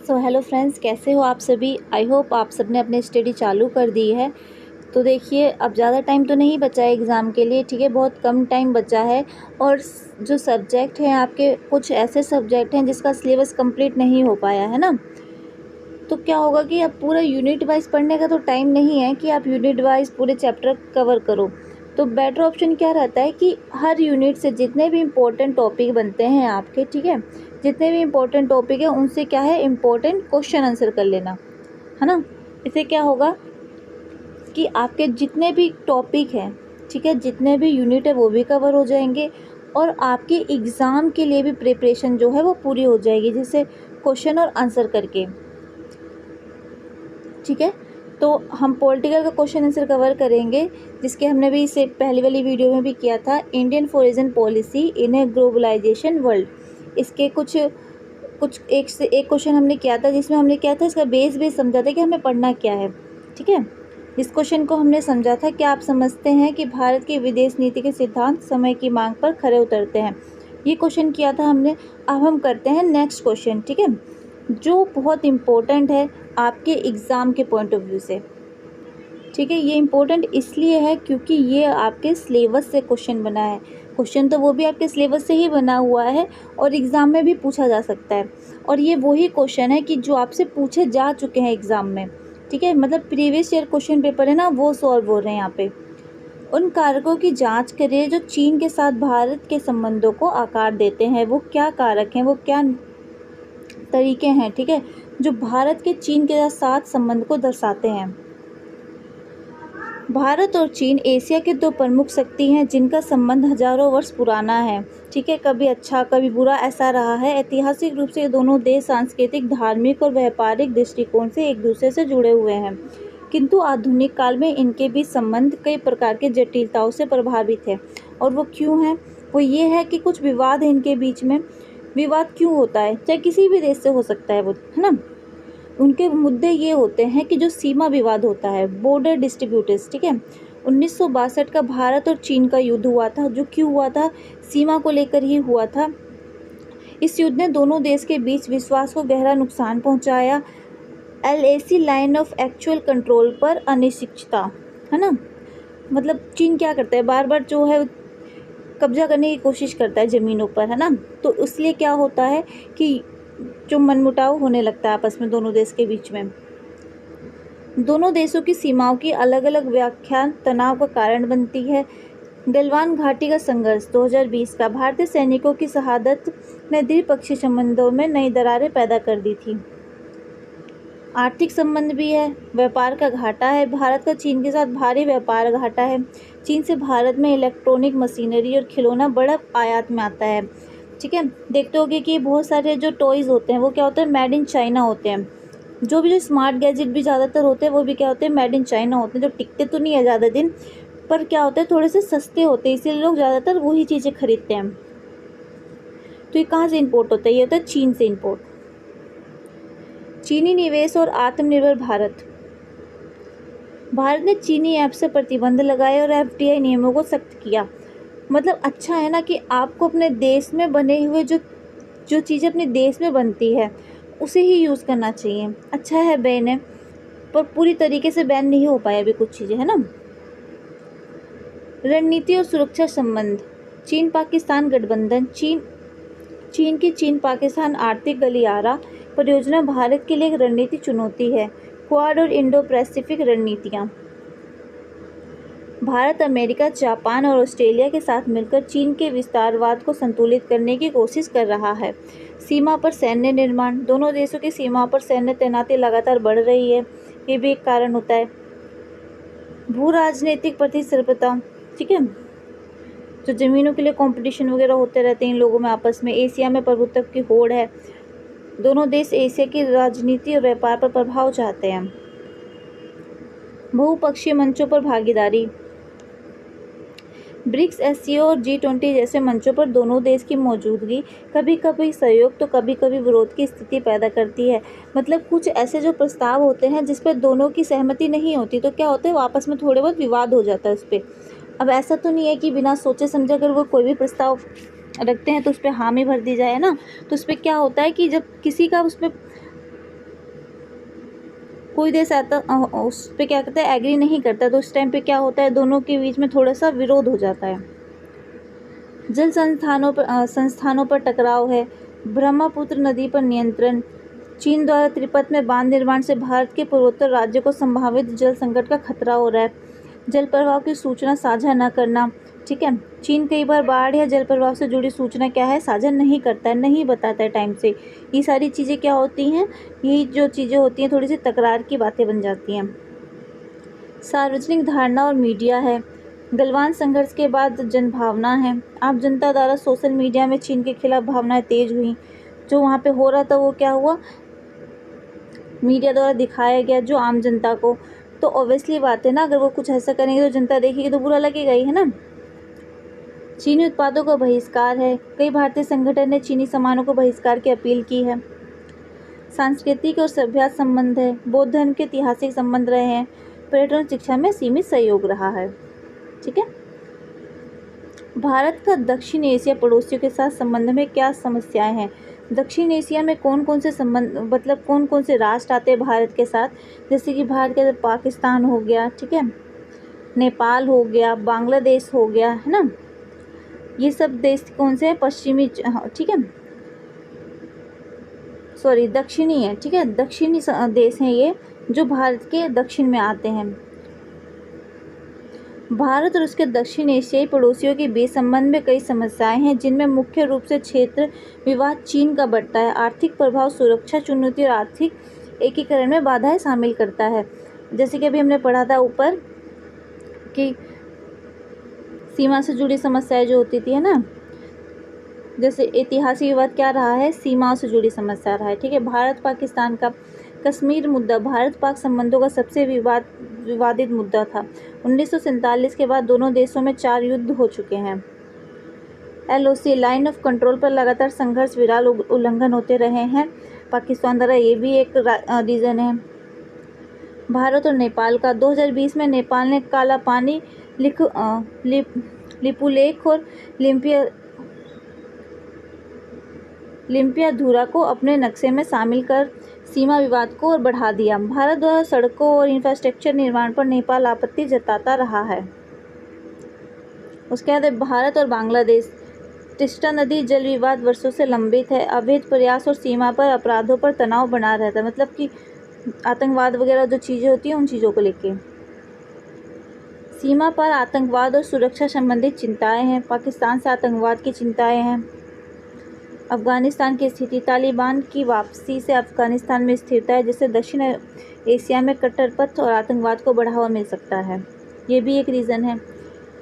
So hello friends, कैसे हो आप सभी। आई होप आप सबने अपनी स्टडी चालू कर दी है। तो देखिए, अब ज़्यादा टाइम तो नहीं बचा है एग्ज़ाम के लिए, ठीक है, बहुत कम टाइम बचा है। और जो सब्जेक्ट हैं आपके, कुछ ऐसे सब्जेक्ट हैं जिसका सिलेबस कंप्लीट नहीं हो पाया है ना। तो क्या होगा कि अब पूरा यूनिट वाइज पढ़ने का तो टाइम नहीं है कि आप यूनिट वाइज पूरे चैप्टर कवर करो। तो बेटर ऑप्शन क्या रहता है कि हर यूनिट से जितने भी इम्पोर्टेंट टॉपिक बनते हैं आपके, ठीक है, जितने भी इम्पोर्टेंट टॉपिक है उनसे क्या है, इम्पोर्टेंट क्वेश्चन आंसर कर लेना, है ना। इससे क्या होगा कि आपके जितने भी टॉपिक हैं, ठीक है, जितने भी यूनिट है वो भी कवर हो जाएंगे और आपके एग्ज़ाम के लिए भी प्रिपरेशन जो है वो पूरी हो जाएगी, जैसे क्वेश्चन और आंसर करके, ठीक है। तो हम पॉलिटिकल का क्वेश्चन आंसर कवर करेंगे, जिसके हमने भी इससे पहली वाली वीडियो में भी किया था, Indian foreign policy in a globalisation world. इसके कुछ एक से एक क्वेश्चन हमने किया था, जिसमें हमने क्या था, इसका बेस समझा था कि हमें पढ़ना क्या है, ठीक है। इस क्वेश्चन को हमने समझा था कि आप समझते हैं कि भारत की विदेश नीति के सिद्धांत समय की मांग पर खरे उतरते हैं। ये क्वेश्चन किया था हमने। अब हम करते हैं नेक्स्ट क्वेश्चन, ठीक है, जो बहुत इम्पोर्टेंट है आपके एग्ज़ाम के पॉइंट ऑफ व्यू से, ठीक है। ये इम्पोर्टेंट इसलिए है क्योंकि ये आपके सिलेबस से क्वेश्चन बना है। क्वेश्चन तो वो भी आपके सिलेबस से ही बना हुआ है और एग्ज़ाम में भी पूछा जा सकता है। और ये वही क्वेश्चन है कि जो आपसे पूछे जा चुके हैं एग्ज़ाम में, ठीक है, मतलब प्रीवियस ईयर क्वेश्चन पेपर है ना, वो सॉल्व हो रहे हैं यहाँ पे। उन कारकों की जांच करिए जो चीन के साथ भारत के संबंधों को आकार देते हैं। वो क्या कारक हैं, वो क्या तरीके हैं, ठीक है, जो भारत के चीन के साथ संबंध को दर्शाते हैं। भारत और चीन एशिया के दो प्रमुख शक्ति हैं जिनका संबंध हजारों वर्ष पुराना है, ठीक है, कभी अच्छा कभी बुरा ऐसा रहा है। ऐतिहासिक रूप से ये दोनों देश सांस्कृतिक, धार्मिक और व्यापारिक दृष्टिकोण से एक दूसरे से जुड़े हुए हैं, किंतु आधुनिक काल में इनके बीच संबंध कई प्रकार की जटिलताओं से प्रभावित है। और वो क्यों है, वो ये है कि कुछ विवाद है इनके बीच में। विवाद क्यों होता है, चाहे किसी भी देश से हो सकता है वो, है ना। उनके मुद्दे ये होते हैं कि जो सीमा विवाद होता है, बॉर्डर डिस्ट्रीब्यूटर्स, ठीक है। 1962 का भारत और चीन का युद्ध हुआ था, जो क्यों हुआ था, सीमा को लेकर ही हुआ था। इस युद्ध ने दोनों देश के बीच विश्वास को गहरा नुकसान पहुंचाया। LAC line of actual control पर अनिश्चितता, है ना, मतलब चीन क्या करता है, बार बार जो है कब्जा करने की कोशिश करता है ज़मीनों पर, है ना। तो इसलिए क्या होता है कि जो मनमुटाव होने लगता है आपस में दोनों देश के बीच में। दोनों देशों की सीमाओं की अलग अलग व्याख्या तनाव का कारण बनती है। गलवान घाटी का संघर्ष 2020 का भारतीय सैनिकों की शहादत ने द्विपक्षीय संबंधों में नई दरारें पैदा कर दी थी। आर्थिक संबंध भी है, व्यापार का घाटा है। भारत का चीन के साथ भारी व्यापार घाटा है। चीन से भारत में इलेक्ट्रॉनिक मशीनरी और खिलौना बड़ा आयात में आता है, ठीक है। देखते होगे कि बहुत सारे जो टॉयज़ होते हैं वो क्या होते हैं, मेड इन चाइना होते हैं। जो स्मार्ट गैजेट भी ज़्यादातर होते हैं वो भी क्या होते हैं, मेड इन चाइना होते हैं, जो टिकते तो नहीं है ज़्यादा दिन, पर क्या होते हैं, थोड़े से सस्ते होते हैं, इसलिए लोग ज़्यादातर वही चीज़ें खरीदते हैं। तो ये कहाँ से इम्पोर्ट होता है, ये होता है चीन से इम्पोर्ट। चीनी निवेश और आत्मनिर्भर भारत। भारत ने चीनी ऐप से प्रतिबंध लगाए और FDI नियमों को सख्त किया। मतलब अच्छा है ना कि आपको अपने देश में बने हुए जो चीज़ें अपने देश में बनती है उसे ही यूज़ करना चाहिए। अच्छा है बैन है, पर पूरी तरीके से बैन नहीं हो पाया अभी कुछ चीज़ें, है ना। रणनीति और सुरक्षा संबंध। चीन पाकिस्तान गठबंधन। चीन पाकिस्तान आर्थिक गलियारा परियोजना भारत के लिए एक रणनीति चुनौती है। क्वाड और इंडो पैसिफिक रणनीतियाँ। भारत अमेरिका, जापान और ऑस्ट्रेलिया के साथ मिलकर चीन के विस्तारवाद को संतुलित करने की कोशिश कर रहा है। सीमा पर सैन्य निर्माण। दोनों देशों की सीमा पर सैन्य तैनाती लगातार बढ़ रही है, ये भी एक कारण होता है। भू राजनीतिक प्रतिस्पर्धा, ठीक है, जो ज़मीनों के लिए कंपटीशन वगैरह होते रहते हैं इन लोगों में आपस में। एशिया में प्रभुत्व की होड़ है। दोनों देश एशिया की राजनीति और व्यापार पर प्रभाव चाहते हैं। बहुपक्षीय मंचों पर भागीदारी। ब्रिक्स, SCO और G20 जैसे मंचों पर दोनों देश की मौजूदगी कभी कभी सहयोग तो कभी कभी विरोध की स्थिति पैदा करती है। मतलब कुछ ऐसे जो प्रस्ताव होते हैं जिस पर दोनों की सहमति नहीं होती, तो क्या होता है, आपस में थोड़े बहुत विवाद हो जाता है उस पर। अब ऐसा तो नहीं है कि बिना सोचे समझे अगर वो कोई भी प्रस्ताव रखते हैं तो उस पर हामी भर दी जाए ना। तो उस पर क्या होता है कि जब किसी का उस पर कोई देश आता उस पे क्या कहते हैं एग्री नहीं करता, तो उस टाइम पे क्या होता है, दोनों के बीच में थोड़ा सा विरोध हो जाता है। जल संस्थानों पर टकराव है। ब्रह्मपुत्र नदी पर नियंत्रण। चीन द्वारा त्रिपथ में बांध निर्माण से भारत के पूर्वोत्तर राज्यों को संभावित जल संकट का खतरा हो रहा है। जल प्रवाह की सूचना साझा न करना। ठीक है, चीन कई बार बाढ़ या जल प्रवाह से जुड़ी सूचना क्या है साझा नहीं करता है, नहीं बताता है टाइम से। ये सारी चीज़ें क्या होती हैं, ये जो चीज़ें होती हैं थोड़ी सी तकरार की बातें बन जाती हैं। सार्वजनिक धारणा और मीडिया है। गलवान संघर्ष के बाद जनभावना है। आम जनता द्वारा सोशल मीडिया में चीन के खिलाफ भावनाएं तेज हुई। जो वहाँ पे हो रहा था वो क्या हुआ, मीडिया द्वारा दिखाया गया जो आम जनता को। तो ऑब्वियसली बात है ना, अगर वो कुछ ऐसा करेंगे तो जनता देखेगी तो बुरा लगेगा ही, है ना। चीनी उत्पादों का बहिष्कार है। कई भारतीय संगठन ने चीनी सामानों को बहिष्कार की अपील की है। सांस्कृतिक और सभ्यता संबंध है। बौद्ध धर्म के ऐतिहासिक संबंध रहे हैं। पर्यटन और शिक्षा में सीमित सहयोग रहा है। ठीक है, भारत का दक्षिण एशिया पड़ोसियों के साथ संबंध में क्या समस्याएं हैं। दक्षिण एशिया में कौन कौन से संबंध, मतलब कौन कौन से राष्ट्र आते हैं भारत के साथ, जैसे कि भारत के अंदर पाकिस्तान हो गया, ठीक है, नेपाल हो गया, बांग्लादेश हो गया, है ना। ये सब देश कौन से हैं, पश्चिमी, ठीक है, सॉरी दक्षिणी है, ठीक है, दक्षिणी देश हैं ये जो भारत के दक्षिण में आते हैं। भारत और उसके दक्षिण एशियाई पड़ोसियों के बीच संबंध में कई समस्याएं हैं, जिनमें मुख्य रूप से क्षेत्र विवाद चीन का बढ़ता है, आर्थिक प्रभाव, सुरक्षा चुनौती और आर्थिक एकीकरण में बाधाएं शामिल करता है। जैसे कि अभी हमने पढ़ा था ऊपर कि सीमा से जुड़ी समस्याएं जो होती थी, है ना, जैसे ऐतिहासिक विवाद क्या रहा है, सीमाओं से जुड़ी समस्या रहा है। ठीक है, भारत पाकिस्तान का कश्मीर मुद्दा भारत पाक संबंधों का सबसे विवादित मुद्दा था। 1947 के बाद दोनों देशों में 4 युद्ध हो चुके हैं। LOC लाइन ऑफ कंट्रोल पर लगातार संघर्ष विराल उल्लंघन होते रहे हैं पाकिस्तान द्वारा, ये भी एक रीज़न है। भारत और नेपाल का 2020 में नेपाल ने काला पानी, लिपुलेख और लिम्पियाधुरा को अपने नक्शे में शामिल कर सीमा विवाद को और बढ़ा दिया। भारत द्वारा सड़कों और इंफ्रास्ट्रक्चर निर्माण पर नेपाल आपत्ति जताता रहा है। उसके बाद भारत और बांग्लादेश, तिस्ता नदी जल विवाद वर्षों से लंबित है। अवैध प्रयास और सीमा पर अपराधों पर तनाव बना रहता है, मतलब कि आतंकवाद वगैरह जो चीज़ें होती हैं उन चीज़ों को लेके। सीमा पर आतंकवाद और सुरक्षा संबंधित चिंताएं हैं। पाकिस्तान से आतंकवाद की चिंताएं हैं। अफगानिस्तान की स्थिति, तालिबान की वापसी से अफगानिस्तान में स्थिरता है, जिससे दक्षिण एशिया में कट्टरपंथ और आतंकवाद को बढ़ावा मिल सकता है, ये भी एक रीज़न है।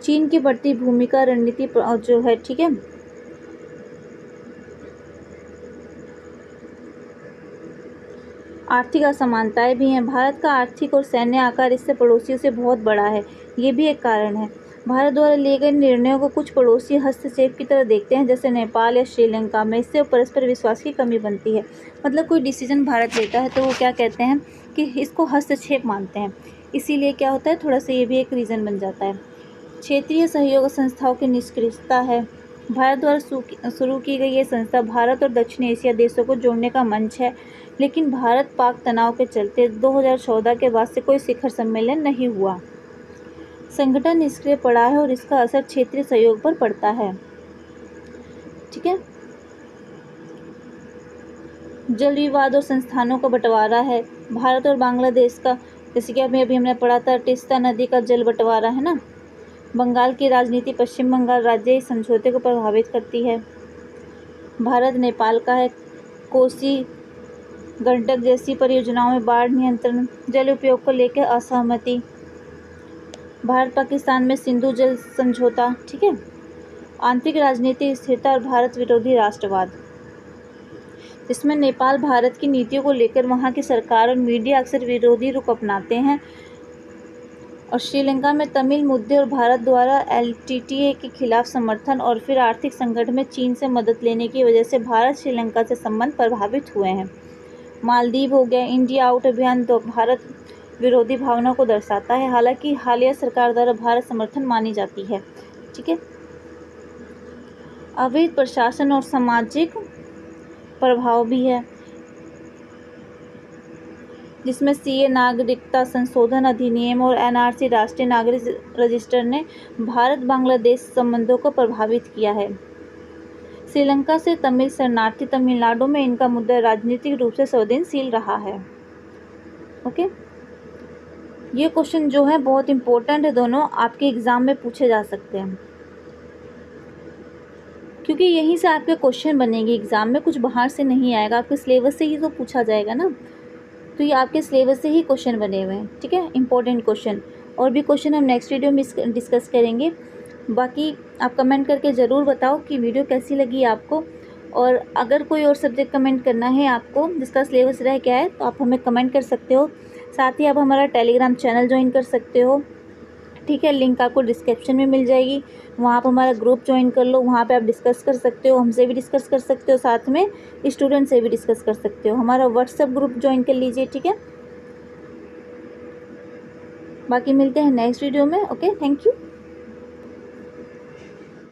चीन की बढ़ती भूमिका रणनीति जो है, ठीक है, आर्थिक असमानताएं भी हैं। भारत का आर्थिक और सैन्य आकार इससे पड़ोसियों से बहुत बड़ा है, ये भी एक कारण है। भारत द्वारा लिए गए निर्णयों को कुछ पड़ोसी हस्तक्षेप की तरह देखते हैं, जैसे नेपाल या श्रीलंका में। इससे परस्पर विश्वास की कमी बनती है। मतलब कोई डिसीजन भारत लेता है तो वो क्या कहते हैं कि इसको हस्तक्षेप मानते हैं, इसीलिए क्या होता है, थोड़ा सा ये भी एक रीज़न बन जाता है। क्षेत्रीय सहयोग संस्थाओं की निष्क्रियता है। भारत द्वारा शुरू की गई ये संस्था भारत और दक्षिण एशिया देशों को जोड़ने का मंच है, लेकिन भारत पाक तनाव के चलते 2014 के बाद से कोई शिखर सम्मेलन नहीं हुआ। संगठन निष्क्रिय पड़ा है और इसका असर क्षेत्रीय सहयोग पर पड़ता है। ठीक है, जल विवाद और संस्थानों का बंटवारा है। भारत और बांग्लादेश का, जैसे कि अभी हमने पढ़ा था, तिस्ता नदी का जल बंटवारा है ना। बंगाल की राजनीति पश्चिम बंगाल राज्य इस समझौते को प्रभावित करती है। भारत नेपाल का है, कोसी गंडक जैसी परियोजनाओं में बाढ़ नियंत्रण, जल उपयोग को लेकर असहमति। भारत पाकिस्तान में सिंधु जल समझौता, ठीक है। आंतरिक राजनीतिक स्थिरता और भारत विरोधी राष्ट्रवाद, इसमें नेपाल भारत की नीतियों को लेकर वहां की सरकार और मीडिया अक्सर विरोधी रुख अपनाते हैं। और श्रीलंका में तमिल मुद्दे और भारत द्वारा LTTA के खिलाफ समर्थन और फिर आर्थिक संकट में चीन से मदद लेने की वजह से भारत श्रीलंका से संबंध प्रभावित हुए हैं। मालदीव हो गया, इंडिया आउट अभियान तो भारत विरोधी भावना को दर्शाता है, हालांकि हालिया सरकार द्वारा भारत समर्थन मानी जाती है। ठीक है, अवैध प्रशासन और सामाजिक प्रभाव भी है। जिसमें सीए नागरिकता संशोधन अधिनियम और एनआरसी राष्ट्रीय नागरिक रजिस्टर ने भारत बांग्लादेश संबंधों को प्रभावित किया है। श्रीलंका से तमिल शरणार्थी तमिलनाडु में इनका मुद्दा राजनीतिक रूप से संवेदनशील रहा है। ओके, ये क्वेश्चन जो है बहुत इंपॉर्टेंट है, दोनों आपके एग्जाम में पूछे जा सकते हैं, क्योंकि यहीं से आपके क्वेश्चन बनेंगे एग्जाम में, कुछ बाहर से नहीं आएगा, आपके सिलेबस से ही तो पूछा जाएगा ना, तो ये आपके सिलेबस से ही क्वेश्चन बने हुए हैं। ठीक है, इंपॉर्टेंट क्वेश्चन। और भी क्वेश्चन हम नेक्स्ट वीडियो में डिस्कस करेंगे। बाकी आप कमेंट करके ज़रूर बताओ कि वीडियो कैसी लगी आपको, और अगर कोई और सब्जेक्ट कमेंट करना है आपको जिसका सिलेबस रह गया है तो आप हमें कमेंट कर सकते हो। साथ ही आप हमारा टेलीग्राम चैनल ज्वाइन कर सकते हो। ठीक है, लिंक आपको डिस्क्रिप्शन में मिल जाएगी, वहाँ आप हमारा ग्रुप ज्वाइन कर लो, वहाँ पे आप डिस्कस कर सकते हो, हमसे भी डिस्कस कर सकते हो, साथ में स्टूडेंट से भी डिस्कस कर सकते हो। हमारा व्हाट्सएप ग्रुप ज्वाइन कर लीजिए। ठीक है, बाकी मिलते हैं नेक्स्ट वीडियो में। Okay, thank you.